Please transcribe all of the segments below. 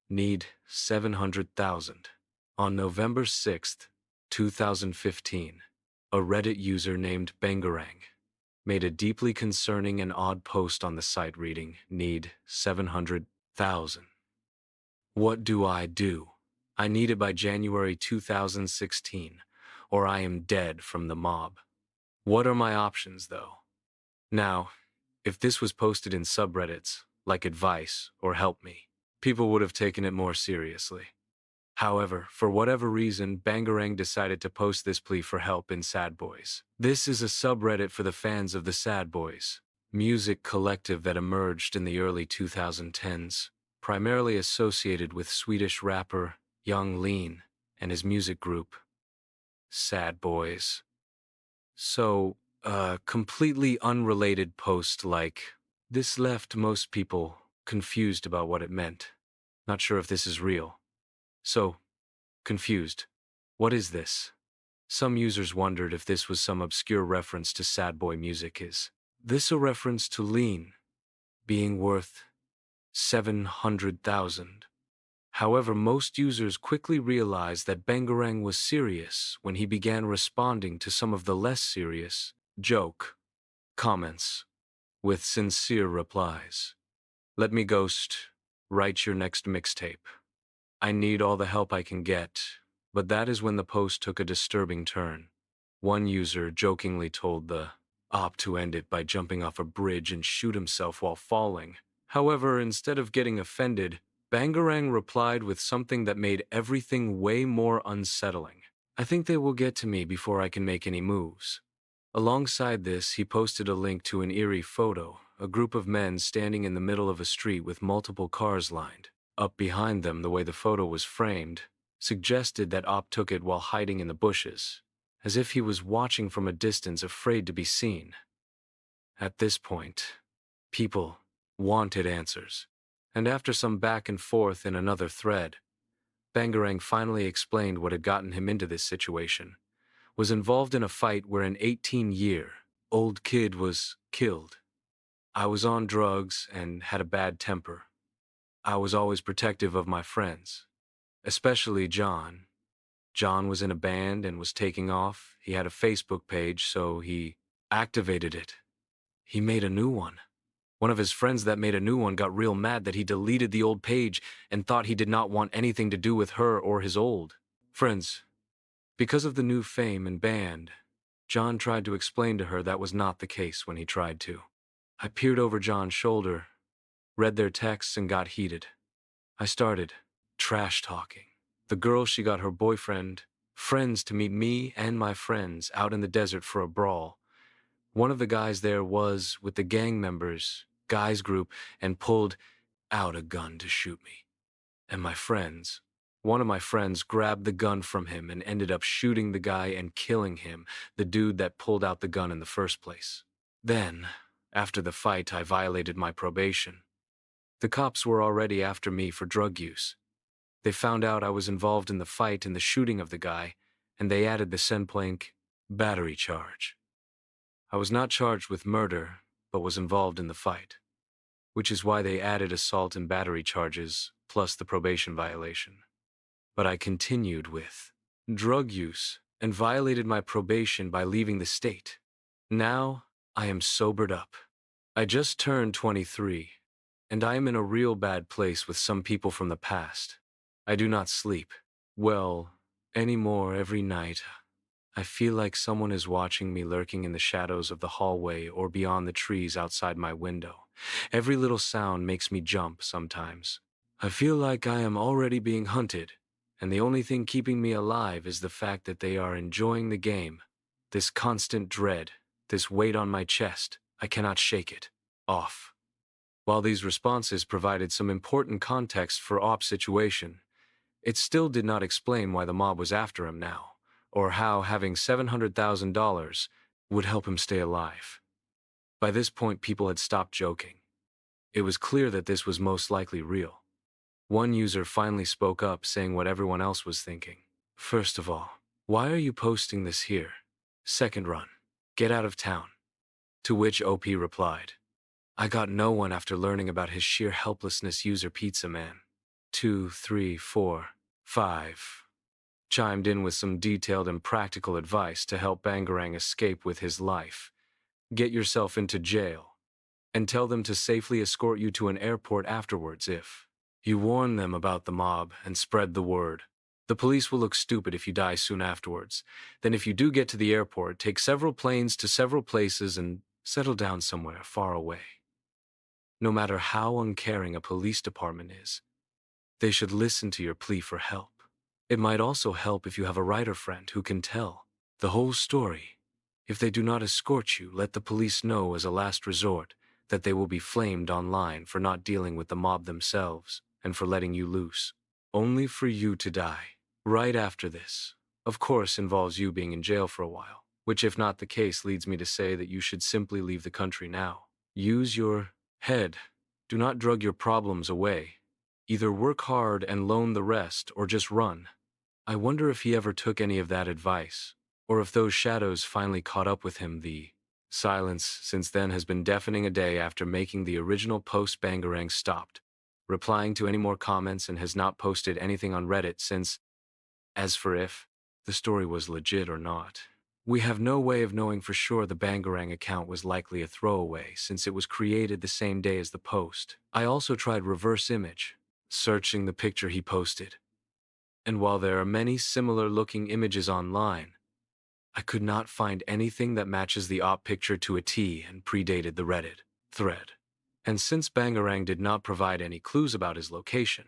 Need 700,000. On November 6th, 2015, a Reddit user named Bangarang made a deeply concerning and odd post on the site reading, Need 700,000. What do I do? I need it by January 2016, or I am dead from the mob. What are my options, though? Now, if this was posted in subreddits, like advice or help me, people would have taken it more seriously. However, for whatever reason, Bangarang decided to post this plea for help in Sad Boys. This is a subreddit for the fans of the Sad Boys, music collective that emerged in the early 2010s, primarily associated with Swedish rapper Young Lean and his music group, Sad Boys. So, a completely unrelated post like this left most people confused about what it meant. Not sure if this is real. So, confused. What is this? Some users wondered if this was some obscure reference to sad boy music. Is this a reference to Lean being worth 700,000? However, most users quickly realized that Bangarang was serious when he began responding to some of the less serious joke comments with sincere replies. Let me ghost, write your next mixtape. I need all the help I can get, but that is when the post took a disturbing turn. One user jokingly told the op to end it by jumping off a bridge and shoot himself while falling. However, instead of getting offended, Bangarang replied with something that made everything way more unsettling. I think they will get to me before I can make any moves. Alongside this, he posted a link to an eerie photo, a group of men standing in the middle of a street with multiple cars lined up behind them. The way the photo was framed suggested that Op took it while hiding in the bushes, as if he was watching from a distance, afraid to be seen. At this point, people wanted answers, and after some back and forth in another thread, Bangarang finally explained what had gotten him into this situation. Was involved in a fight where an 18-year-old kid was killed. I was on drugs and had a bad temper. I was always protective of my friends, especially John. John was in a band and was taking off. He had a Facebook page, so he activated it. He made a new one. One of his friends that made a new one got real mad that he deleted the old page and thought he did not want anything to do with her or his old friends. Because of the new fame and band, John tried to explain to her that was not the case when he tried to. I peered over John's shoulder, read their texts, and got heated. I started trash talking. The girl, she got her boyfriend, friends to meet me and my friends out in the desert for a brawl. One of the guys there was with the gang members, guys group, and pulled out a gun to shoot me. And one of my friends grabbed the gun from him and ended up shooting the guy and killing him, the dude that pulled out the gun in the first place. Then, after the fight, I violated my probation. The cops were already after me for drug use. They found out I was involved in the fight and the shooting of the guy, and they added the Senplank battery charge. I was not charged with murder, but was involved in the fight, which is why they added assault and battery charges, plus the probation violation. But I continued with drug use and violated my probation by leaving the state. Now, I am sobered up. I just turned 23, and I am in a real bad place with some people from the past. I do not sleep well anymore. Every night, I feel like someone is watching me, lurking in the shadows of the hallway or beyond the trees outside my window. Every little sound makes me jump sometimes. I feel like I am already being hunted, and the only thing keeping me alive is the fact that they are enjoying the game. This constant dread, this weight on my chest, I cannot shake it off. While these responses provided some important context for Op's situation, it still did not explain why the mob was after him now, or how having $700,000 would help him stay alive. By this point, people had stopped joking. It was clear that this was most likely real. One user finally spoke up, saying what everyone else was thinking. First of all, why are you posting this here? Second run, get out of town. To which OP replied, I got no one after learning about his sheer helplessness. User Pizza Man. 2, 3, 4, 5 chimed in with some detailed and practical advice to help Bangarang escape with his life. Get yourself into jail, and tell them to safely escort you to an airport afterwards if you warn them about the mob and spread the word. The police will look stupid if you die soon afterwards. Then if you do get to the airport, take several planes to several places and settle down somewhere far away. No matter how uncaring a police department is, they should listen to your plea for help. It might also help if you have a writer friend who can tell the whole story. If they do not escort you, let the police know as a last resort that they will be flamed online for not dealing with the mob themselves and for letting you loose, only for you to die. Right after this, of course, involves you being in jail for a while, which if not the case leads me to say that you should simply leave the country now. Use your head. Do not drug your problems away. Either work hard and loan the rest or just run. I wonder if he ever took any of that advice, or if those shadows finally caught up with him. The silence since then has been deafening. A day after making the original post, Bangarang stopped replying to any more comments and has not posted anything on Reddit since. As for if the story was legit or not, we have no way of knowing for sure. The Bangarang account was likely a throwaway since it was created the same day as the post. I also tried reverse image searching the picture he posted, and while there are many similar looking images online, I could not find anything that matches the op picture to a T and predated the Reddit thread. And since Bangarang did not provide any clues about his location,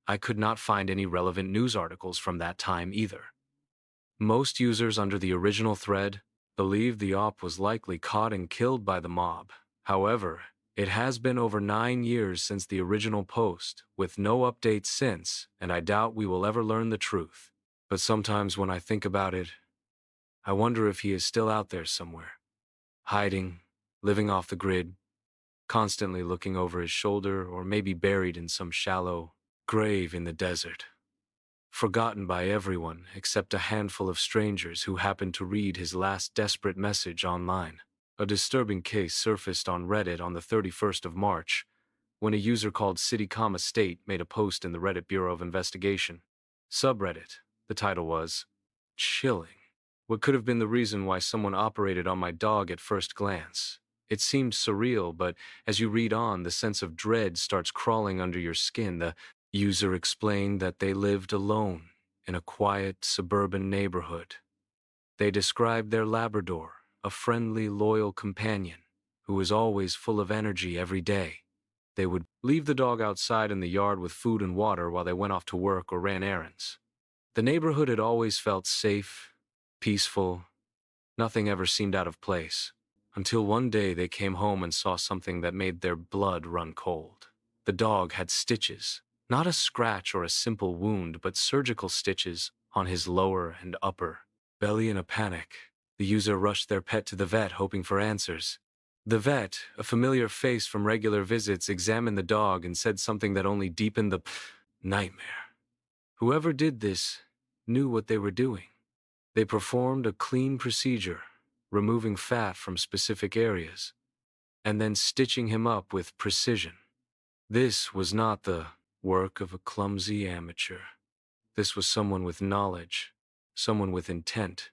I could not find any relevant news articles from that time either. Most users under the original thread believed the op was likely caught and killed by the mob. However, it has been over 9 years since the original post, with no updates since, and I doubt we will ever learn the truth. But sometimes when I think about it, I wonder if he is still out there somewhere, hiding, living off the grid, constantly looking over his shoulder, or maybe buried in some shallow grave in the desert, forgotten by everyone except a handful of strangers who happened to read his last desperate message online. A disturbing case surfaced on Reddit on the 31st of March, when a user called City, State made a post in the Reddit Bureau of Investigation subreddit. The title was, "Chilling. What could have been the reason why someone operated on my dog at first glance? It seemed surreal, but as you read on, the sense of dread starts crawling under your skin." The user explained that they lived alone in a quiet suburban neighborhood. They described their Labrador, a friendly, loyal companion who was always full of energy every day. They would leave the dog outside in the yard with food and water while they went off to work or ran errands. The neighborhood had always felt safe, peaceful. Nothing ever seemed out of place, until one day they came home and saw something that made their blood run cold. The dog had stitches, not a scratch or a simple wound, but surgical stitches on his lower and upper belly. In a panic, the user rushed their pet to the vet, hoping for answers. The vet, a familiar face from regular visits, examined the dog and said something that only deepened the nightmare. Whoever did this knew what they were doing. They performed a clean procedure, removing fat from specific areas, and then stitching him up with precision. This was not the work of a clumsy amateur. This was someone with knowledge, someone with intent.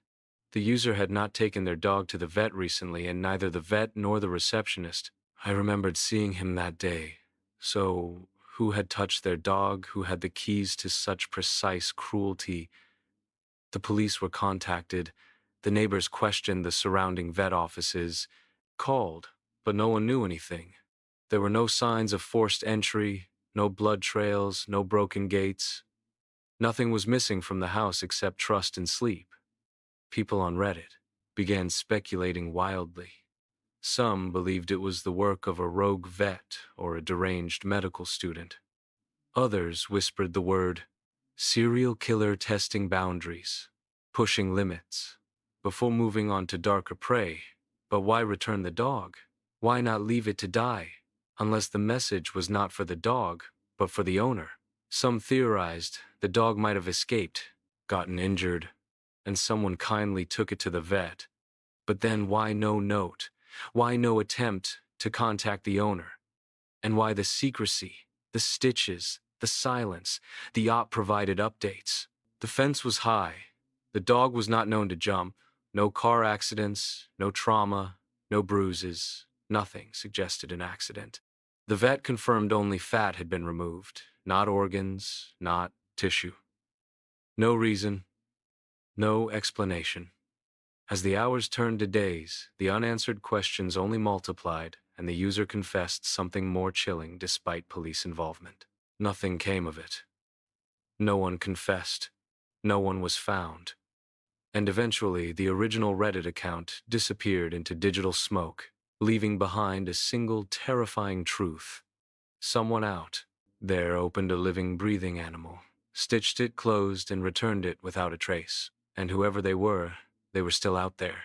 The user had not taken their dog to the vet recently, and neither the vet nor the receptionist. I remembered seeing him that day. So, who had touched their dog? Who had the keys to such precise cruelty? The police were contacted. The neighbors questioned the surrounding vet offices, called, but no one knew anything. There were no signs of forced entry, no blood trails, no broken gates. Nothing was missing from the house except trust and sleep. People on Reddit began speculating wildly. Some believed it was the work of a rogue vet or a deranged medical student. Others whispered the word serial killer testing boundaries, pushing limits, before moving on to darker prey. But why return the dog? Why not leave it to die? Unless the message was not for the dog, but for the owner. Some theorized the dog might have escaped, gotten injured, and someone kindly took it to the vet. But then why no note? Why no attempt to contact the owner? And why the secrecy, the stitches, The silence. The yacht provided updates. The fence was high. The dog was not known to jump. No car accidents, no trauma, no bruises. Nothing suggested an accident. The vet confirmed only fat had been removed, not organs, not tissue. No reason, no explanation. As the hours turned to days, the unanswered questions only multiplied, and the user confessed something more chilling despite police involvement. Nothing came of it. No one confessed. No one was found. And eventually, the original Reddit account disappeared into digital smoke, leaving behind a single terrifying truth. Someone out there opened a living, breathing animal, stitched it closed, and returned it without a trace. And whoever they were still out there.